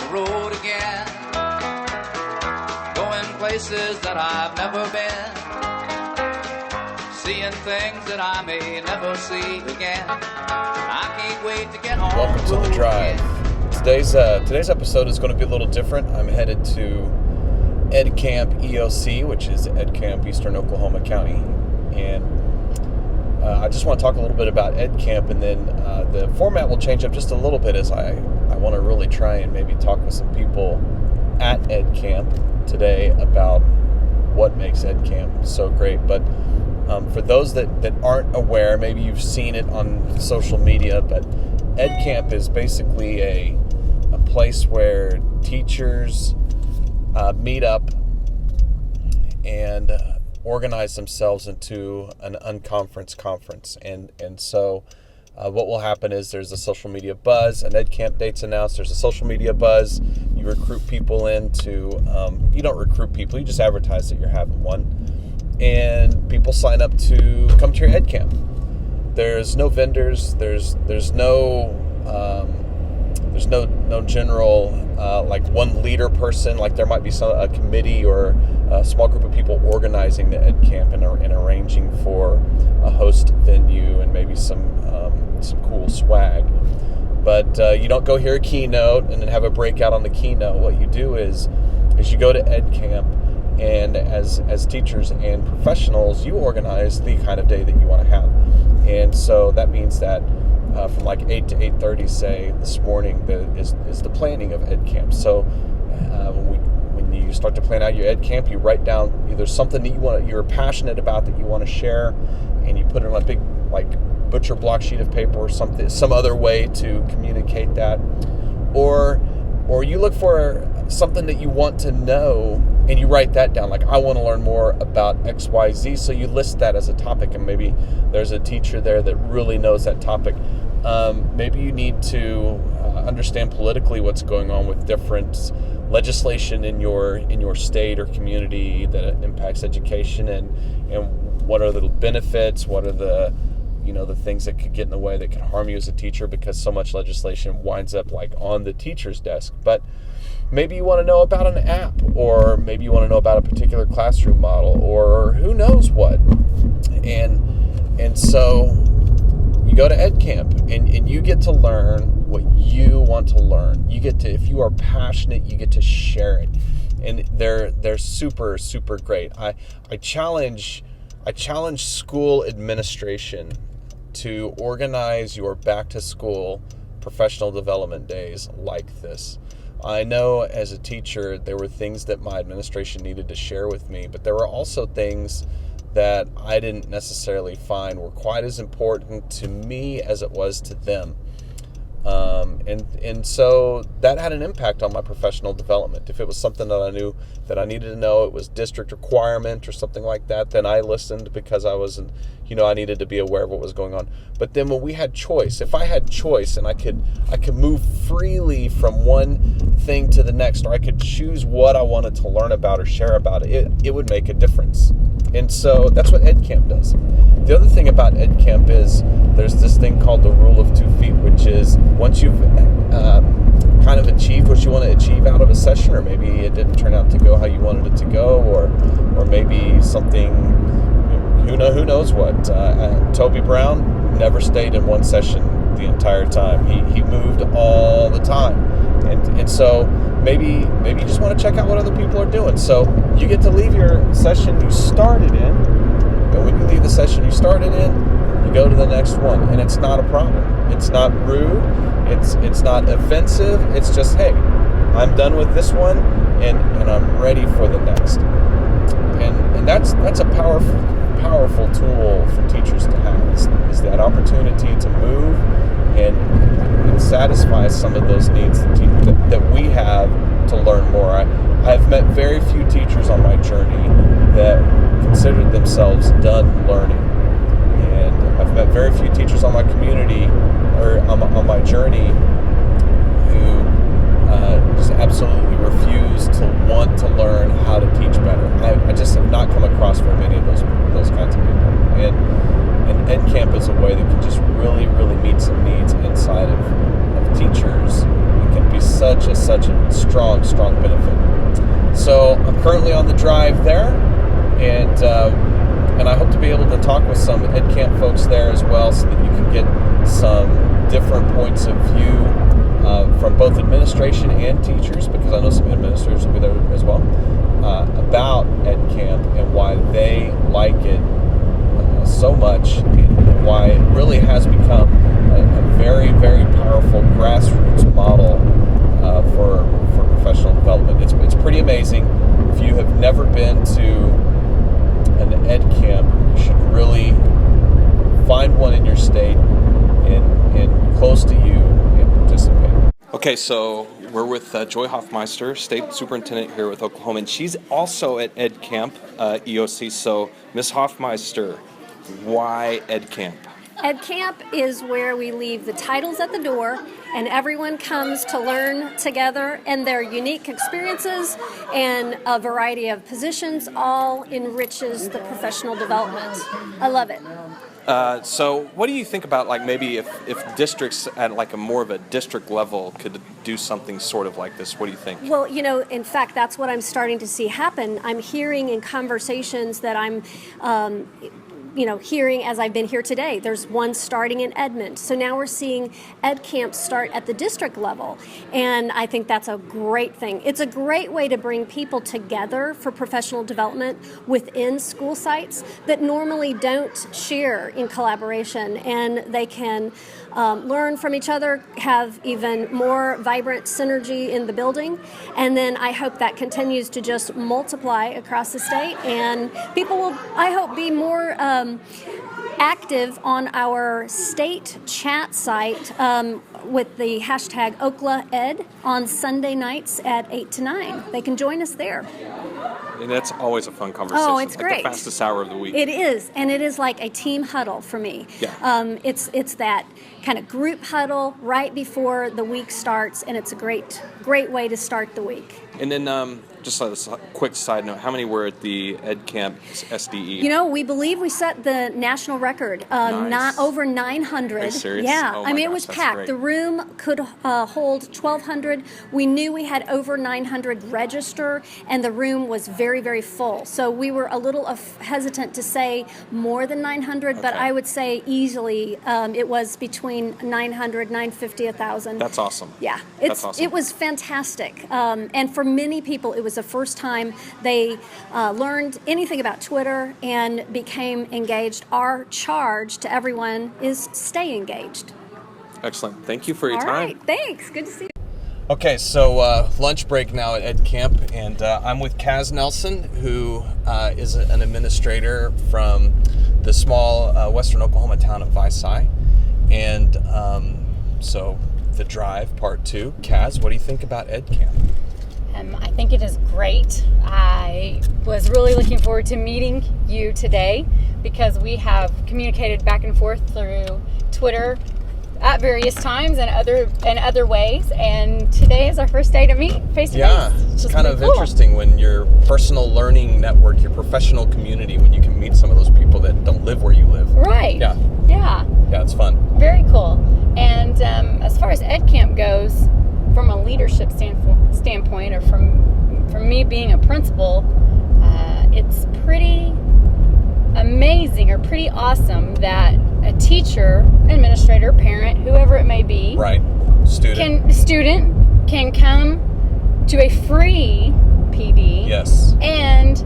the road again, going places that I've never been, seeing things that I may never see again. I can't wait to get on. Welcome to The Drive. Today's episode is going to be a little different. I'm headed to EdCamp EOC, which is EdCamp Eastern Oklahoma County, and I just want to talk a little bit about EdCamp, and then the format will change up just a little bit as I want to really try and maybe talk with some people at EdCamp today about what makes EdCamp so great. But for those that aren't aware, maybe you've seen it on social media, but EdCamp is basically a place where teachers meet up and organize themselves into an unconference conference. And so what will happen is there's a social media buzz, an EdCamp date's announced, there's a social media buzz, you recruit people into, you don't recruit people, you just advertise that you're having one, and people sign up to come to your EdCamp. There's no vendors, there's no general like one leader person, like there might be a committee or a small group of people organizing the EdCamp and arranging for a host venue and maybe some cool swag. But you don't go hear a keynote and then have a breakout on the keynote. What you do is you go to EdCamp, and as teachers and professionals, you organize the kind of day that you want to have. And so that means that from like 8 to 8:30, say, this morning, is the planning of EdCamp. So when you start to plan out your EdCamp, you write down either something that you're passionate about that you want to share, and you put it on a big like butcher block sheet of paper or some other way to communicate that, or you look for something that you want to know and you write that down, like I want to learn more about XYZ, so you list that as a topic, and maybe there's a teacher there that really knows that topic. Maybe you need to understand politically what's going on with different legislation in your state or community that impacts education, and what are the benefits, what are the things that could get in the way that could harm you as a teacher, because so much legislation winds up like on the teacher's desk. But maybe you want to know about an app, or maybe you want to know about a particular classroom model, or who knows what. And so you go to EdCamp and you get to learn what you want to learn. You get to, if you are passionate, you get to share it. And they're super, super great. I challenge school administration to organize your back to school professional development days like this. I know as a teacher, there were things that my administration needed to share with me, but there were also things that I didn't necessarily find were quite as important to me as it was to them. And so that had an impact on my professional development. If it was something that I knew that I needed to know, it was district requirement or something like that, then I listened because I wasn't, I needed to be aware of what was going on. But then when we had choice, if I had choice and I could move freely from one thing to the next, or I could choose what I wanted to learn about or share about it would make a difference. And so that's what EdCamp does. The other thing about EdCamp is there's this thing called the rule of 2 feet, which is once you've kind of achieved what you want to achieve out of a session, or maybe it didn't turn out to go how you wanted it to go, or maybe something, who knows what. Toby Brown never stayed in one session the entire time. He moved all the time. And so maybe you just want to check out what other people are doing. So you get to leave your session you started in, and when you leave the session you started in, you go to the next one, and it's not a problem. It's not rude. It's not offensive. It's just, hey, I'm done with this one, and I'm ready for the next. And that's a powerful tool for teachers to have, is that opportunity to move and satisfy some of those needs that we have to learn more. I've met very few teachers on my journey that considered themselves done learning. And I've met very few teachers on my community or on my journey who just absolutely refuse to want to learn how to teach better. I just have not come across very many of those kinds of people. And EdCamp is a way that can just really, really meet some needs inside of teachers. It can be such a such a strong benefit. So I'm currently on the drive there, and I hope to be able to talk with some EdCamp folks there as well, so that you can get some different points of view from both administration and teachers, because I know some administrators will be there as well, about EdCamp and why they like it so much, and why it really has become a very, very powerful grassroots model for professional development. It's pretty amazing. If you have never been to an EdCamp, you should really find one in your state and close to you and participate. Okay, so we're with Joy Hofmeister, State Superintendent here with Oklahoma, and she's also at EdCamp, EOC. So, Ms. Hofmeister, why EdCamp? EdCamp is where we leave the titles at the door and everyone comes to learn together, and their unique experiences and a variety of positions all enriches the professional development. I love it. So what do you think about, like, maybe if districts at like a more of a district level could do something sort of like this? What do you think? Well, in fact, that's what I'm starting to see happen. I'm hearing in conversations that I'm hearing as I've been here today. There's one starting in Edmond. So now we're seeing EdCamp start at the district level. And I think that's a great thing. It's a great way to bring people together for professional development within school sites that normally don't share in collaboration. And they can learn from each other, have even more vibrant synergy in the building. And then I hope that continues to just multiply across the state. And people will, I hope, be more active on our state chat site with the hashtag OklaEd on Sunday nights at 8 to 9. They can join us there. And that's always a fun conversation. Oh, it's great. The fastest hour of the week. It is, and it is like a team huddle for me. Yeah. It's that kind of group huddle right before the week starts, and it's a great way to start the week. And then just a quick side note, how many were at the EdCamp SDE? We believe we set the national record, Nice. not over 900. Are you serious? Yeah, Oh I my mean, it gosh, was that's packed. great. The room could hold 1,200. We knew we had over 900 register, and the room was very, very full. So we were a little hesitant to say more than 900, but Okay. I would say easily it was between 900, 950, 1,000. That's awesome. Yeah, That's awesome. It was fantastic. And for many people, it was the first time they learned anything about Twitter and became engaged. Our charge to everyone is stay engaged. Excellent. Thank you for your All time. right, thanks. Good to see you. Okay, so lunch break now at EdCamp, and I'm with Kaz Nelson, who is an administrator from the small western Oklahoma town of Visai. And so the drive, part 2. Kaz, what do you think about EdCamp? I think it is great. I was really looking forward to meeting you today because we have communicated back and forth through Twitter at various times and other ways. And today is our first day to meet face to face. Yeah, it's kind of interesting when your personal learning network, your professional community, when you can meet some of those people that don't live where you live. Right. Yeah. Yeah. Yeah, it's fun. Very cool. And as far as EdCamp goes, from a leadership standpoint, or from me being a principal, it's pretty amazing or pretty awesome that a teacher, administrator, parent, whoever it may be, Right. Student can come to a free PD. Yes. And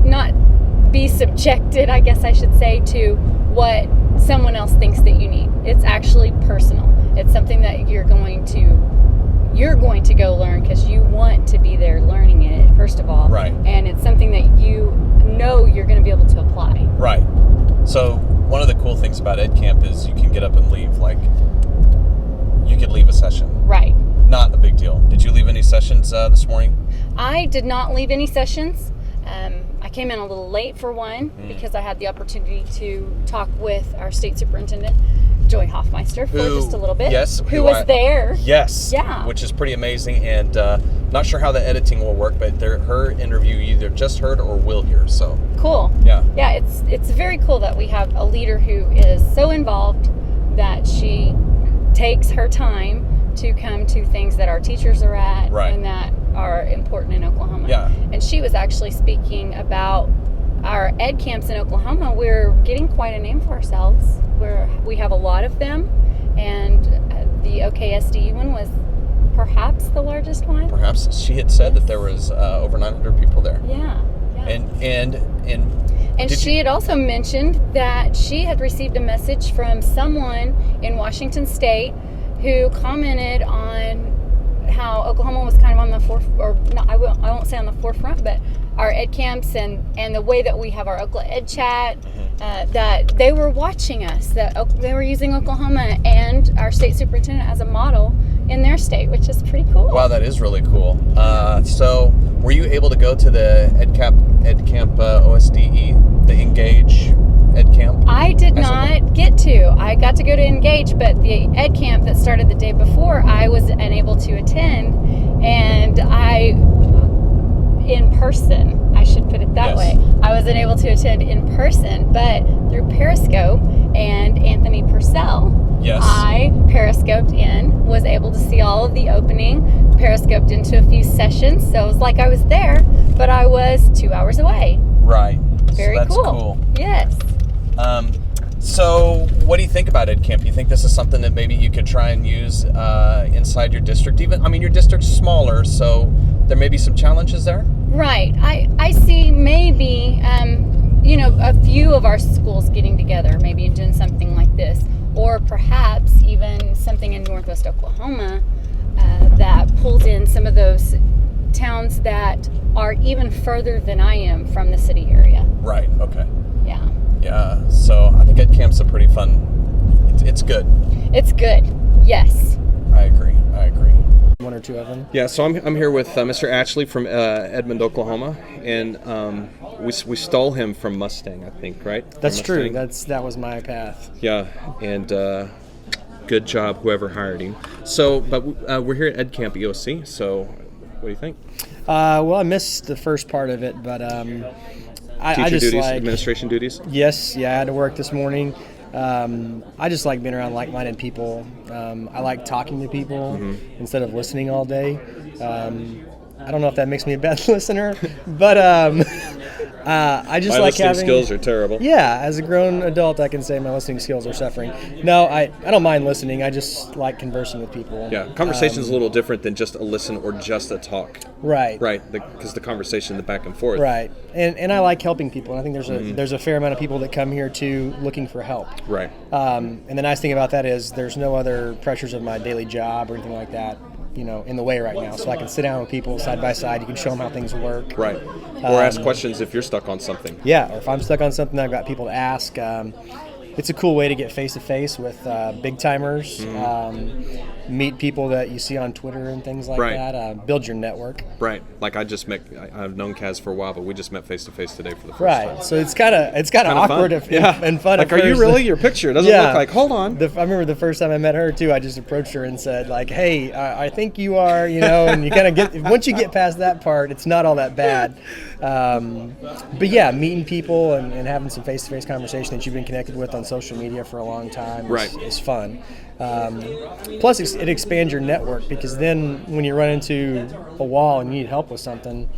not be subjected, I guess I should say, to what someone else thinks that you need. It's actually personal. It's something that you're going to go learn because you want to be there learning it, first of all. Right. And it's something that you know you're going to be able to apply. Right. So one of the cool things about EdCamp is you can get up and leave. Like, you could leave a session. Right. Not a big deal. Did you leave any sessions this morning? I did not leave any sessions. I came in a little late for one because I had the opportunity to talk with our state superintendent, Joy Hofmeister, for just a little bit. Yes. Who was there. Yes. Yeah. Which is pretty amazing, and not sure how the editing will work, but her interview you either just heard or will hear. So Cool. yeah. Yeah, it's very cool that we have a leader who is so involved that she takes her time to come to things that our teachers are at Right. and that are important in Oklahoma. Yeah. And she was actually speaking about our ed camps in Oklahoma. We're getting quite a name for ourselves. We have a lot of them, and the OKSDU one was perhaps the largest one. Perhaps she had said that there was over 900 people there. Yeah. And she had also mentioned that she had received a message from someone in Washington State who commented on how Oklahoma was kind of on the I won't say on the forefront, but our ed camps and the way that we have our Oklahoma Ed Chat, that they were watching us, that they were using Oklahoma and our state superintendent as a model in their state, which is pretty cool. Wow, that is really cool. So were you able to go to the EdCamp OSDE, the Engage EdCamp? I did not get to. I got to go to Engage, but the ed camp that started the day before, I was unable to attend, and in person, I should put it that way. I was unable to attend in person, but through Periscope and Anthony Purcell, I periscoped in, was able to see all of the opening, periscoped into a few sessions, so it was like I was there, but I was 2 hours away. Right. Very so that's cool. Yes. So what do you think about EdCamp? Do you think this is something that maybe you could try and use inside your district? Your district's smaller, so there may be some challenges there? Right. I see maybe, a few of our schools getting together, maybe doing something like this, or perhaps even something in Northwest Oklahoma that pulls in some of those towns that are even further than I am from the city area. Right, okay. Yeah. Yeah, so I think EdCamp's a pretty fun, it's good. It's good, yes. I agree. One or two of them. Yeah, so I'm here with Mr. Ashley from Edmond, Oklahoma, and we stole him from Mustang, I think, right? That's true. That was my path. Yeah, and good job, whoever hired him. So, but we're here at EdCamp EOC, so what do you think? Well, I missed the first part of it, but I just duties, administration duties? Yes, yeah, I had to work this morning. I just like being around like-minded people. I like talking to people instead of listening all day. I don't know if that makes me a bad listener, but I just my like listening having skills are terrible. Yeah, as a grown adult, I can say my listening skills are suffering. No, I don't mind listening. I just like conversing with people. Yeah, conversation's a little different than just a listen or just a talk. Right. Right, because the conversation, the back and forth. Right, and I like helping people. And I think there's a fair amount of people that come here too looking for help. Right. And the nice thing about that is there's no other pressures of my daily job or anything like that, in the way right now. So I can sit down with people side by side. You can show them how things work. Right. Or ask questions if you're stuck on something. Yeah, or if I'm stuck on something, I've got people to ask. It's a cool way to get face-to-face with big timers, meet people that you see on Twitter and things like that, build your network. Right. Like I've known Kaz for a while, but we just met face-to-face today for the first time. Right. So it's kind of awkward and fun. Like, are you really? Your picture doesn't look like, hold on. I remember the first time I met her too, I just approached her and said like, hey, I think you are, and you kind of once you get past that part, it's not all that bad. But yeah, meeting people and having some face-to-face conversation that you've been connected with on social media for a long time is fun. Plus, it expands your network because then when you run into a wall and you need help with something,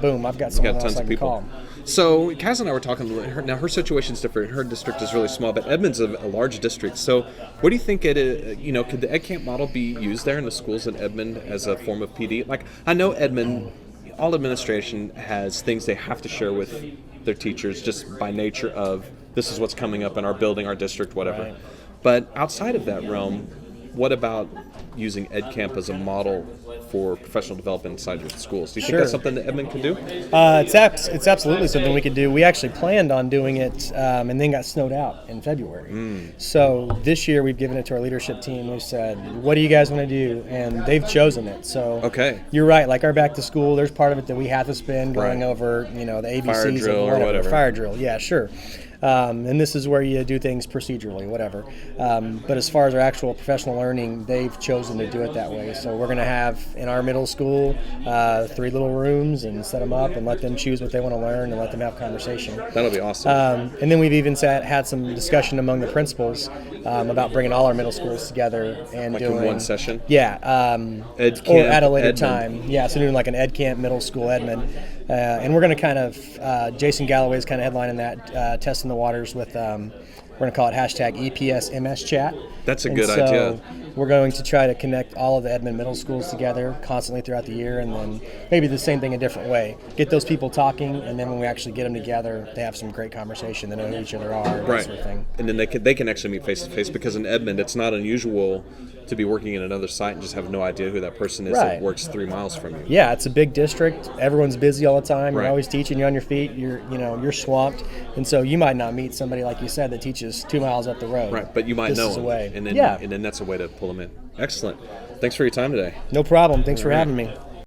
boom, I've got someone else I can call. So Kaz and I were talking. Now her situation's different. Her district is really small, but Edmond's a large district. So what do you think could the EdCamp model be used there in the schools in Edmond as a form of PD? Like I know Edmond, all administration has things they have to share with their teachers just by nature of this is what's coming up in our building, our district, whatever. Right. But outside of that realm, what about using EdCamp as a model for professional development inside your schools? Do you think that's something that Edmond can do? It's absolutely something we could do. We actually planned on doing it and then got snowed out in February. So this year we've given it to our leadership team. We said, what do you guys want to do? And they've chosen it. So you're right. Like our back to school, there's part of it that we have to spend going over, the ABCs fire drill or whatever. Fire drill, yeah, sure. And this is where you do things procedurally, whatever. But as far as our actual professional learning, they've chosen to do it that way. So we're going to have in our middle school 3 little rooms and set them up and let them choose what they want to learn and let them have conversation. That'll be awesome. And then we've even had some discussion among the principals about bringing all our middle schools together and like doing in one session. Yeah, EdCamp, or at a later Edmond. time. Yeah, so doing like an EdCamp middle school Edmond, and we're going to kind of Jason Galloway's kind of headlining that, testing the waters with. We're going to call it #EPSMS chat. That's a And good idea. We're going to try to connect all of the Edmond middle schools together constantly throughout the year, and then maybe the same thing a different way. Get those people talking, and then when we actually get them together, they have some great conversation. They know who each other are, and that sort of thing. And then they can actually meet face to face, because in Edmond, it's not unusual to be working in another site and just have no idea who that person is that works 3 miles from you. Yeah, it's a big district. Everyone's busy all the time. Right. You're always teaching. You're on your feet. You're swamped, and so you might not meet somebody like you said that teaches 2 miles up the road. Right, but you might This know is a them, way. and then Yeah. and then that's a way to pull them in. Excellent. Thanks for your time today. No problem. Thanks for having me.